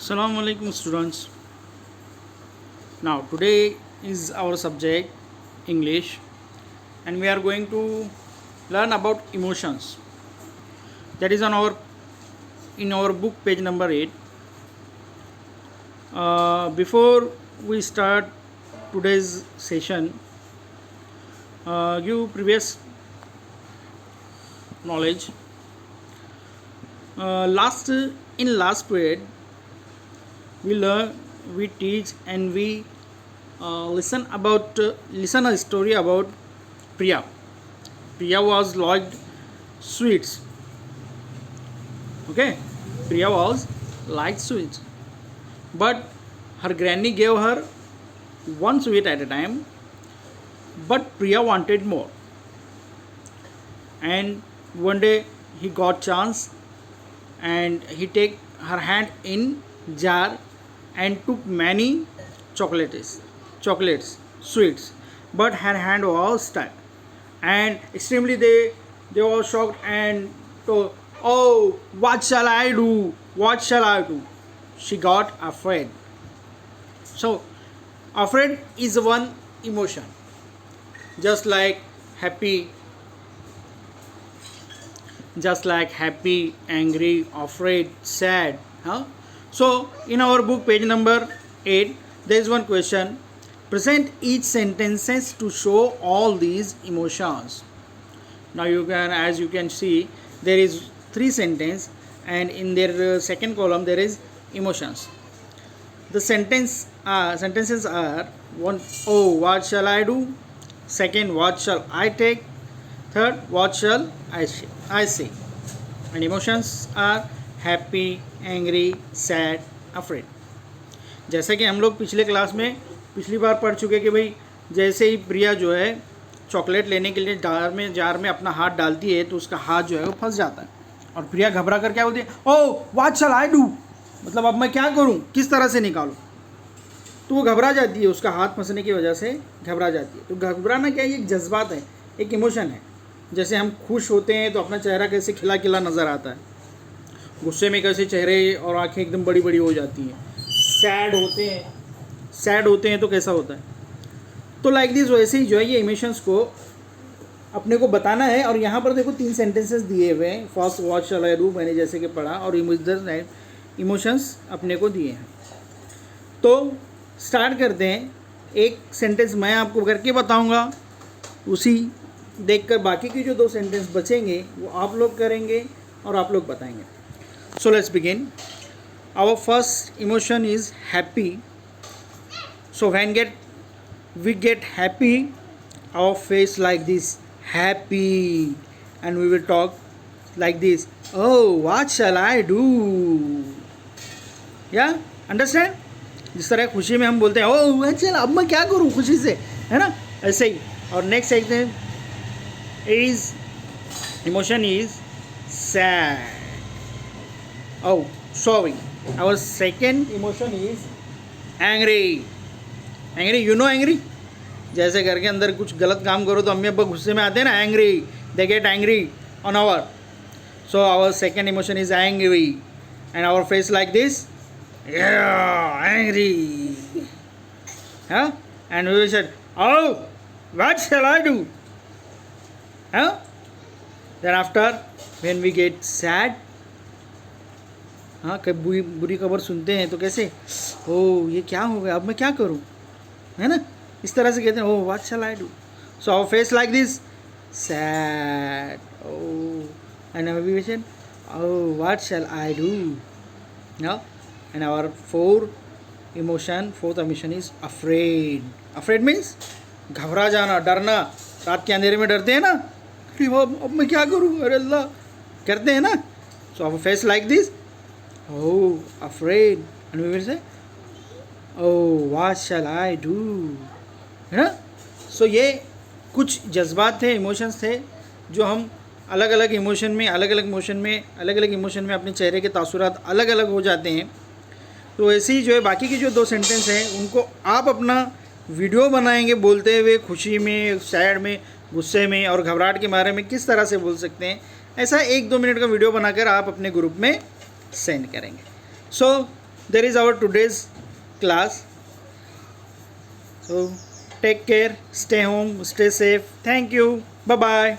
Assalamu alaikum students. Now today is our subject English and we are going to learn about emotions. That is on our in our book page number 8. Before we start today's session, give previous knowledge. Last period we teach and we listen a story about Priya. Priya was liked sweets. Okay, Priya was liked sweets, but her granny gave her one sweet at a time. But Priya wanted more, and one day he got chance, and he take her hand in jar and took many chocolates, sweets, but her hand was stuck, and extremely they were shocked and told, "Oh, what shall I do? What shall I do?" She got afraid. So, afraid is one emotion, just like happy, angry, afraid, sad. Huh? So, in our book, page number 8, there is one question. Present each sentences to show all these emotions. Now, as you can see, there is three sentences, and in their second column there is emotions. The sentences are one. Oh, what shall I do? Second, what shall I take? Third, what shall I say? And emotions are happy, angry, sad, afraid. जैसे कि हम लोग पिछली बार पढ़ चुके कि भाई जैसे ही प्रिया जो है चॉकलेट लेने के लिए जार में अपना हाथ डालती है तो उसका हाथ जो है वो फंस जाता है और प्रिया घबरा कर क्या बोलती है, oh what shall I do, मतलब अब मैं क्या करूं, किस तरह से निकालूं. तो वो घबरा जाती है, उसका हाथ फंसने की वजह से घबरा जाती है. तो घबराना क्या है, एक जज्बात है, एक इमोशन है. जैसे हम खुश होते हैं तो अपना चेहरा कैसे खिला खिला नज़र आता है, गुस्से में कैसे चेहरे और आंखें एकदम बड़ी बड़ी हो जाती हैं. सैड होते हैं तो कैसा होता है. तो लाइक दिस वैसे ही जो है ये इमोशंस को अपने को बताना है. और यहाँ पर देखो 3 सेंटेंसेस दिए हुए हैं. First what shall I do मैंने जैसे कि पढ़ा, और इधर इमोशंस अपने को दिए हैं. तो स्टार्ट करते हैं. एक सेंटेंस मैं आपको करके बताऊँगा, उसी देखकर बाकी की जो 2 सेंटेंस बचेंगे वो आप लोग करेंगे और आप लोग बताएंगे. So let's begin. Our first emotion is happy. So when we get happy, our face like this, happy, and we will talk like this, oh what shall I do. Yeah, understand? जिस तरह खुशी में हम बोलते हैं ओह चल अब मैं क्या करूँ खुशी से, है ना, ऐसे ही. और next is emotion is sad. Oh, sorry. Our second emotion is angry. You know angry? जैसे घर के अंदर कुछ गलत काम करो तो अम्मी अब्बा गुस्से में आते हैं ना, angry. They get angry on our. So our second emotion is angry. And our face like this. Yeah, angry. Huh? And we will say, oh, what shall I do? Huh? Then after, when we get sad, हाँ कभी बुरी खबर सुनते हैं तो कैसे, ओ ये क्या हो गया, अब मैं क्या करूँ, है ना, इस तरह से कहते हैं, oh what shall I do. So our face like this, sad. Oh and we will say, oh what shall I do. Now and our fourth emotion is afraid. Afraid means घबरा जाना, डरना. रात के अंधेरे में डरते हैं ना, अब मैं क्या करूँ, अरे अल्लाह करते हैं ना. So our face like this, oh afraid, and we will say oh what shall I do, है ना. सो ये कुछ जज्बात थे, इमोशंस थे जो हम अलग अलग इमोशन में अपने चेहरे के तासुरात अलग अलग हो जाते हैं. तो ऐसे ही जो है बाकी की जो 2 सेंटेंस हैं उनको आप अपना वीडियो बनाएंगे बोलते हुए, खुशी में, सैड में, गुस्से में और घबराहट के बारे में किस तरह से बोल सकते हैं, ऐसा 1-2 मिनट का वीडियो बनाकर आप अपने ग्रुप में सेंड करेंगे. सो there is our today's class. So take care, stay home, stay safe. Thank you. Bye bye.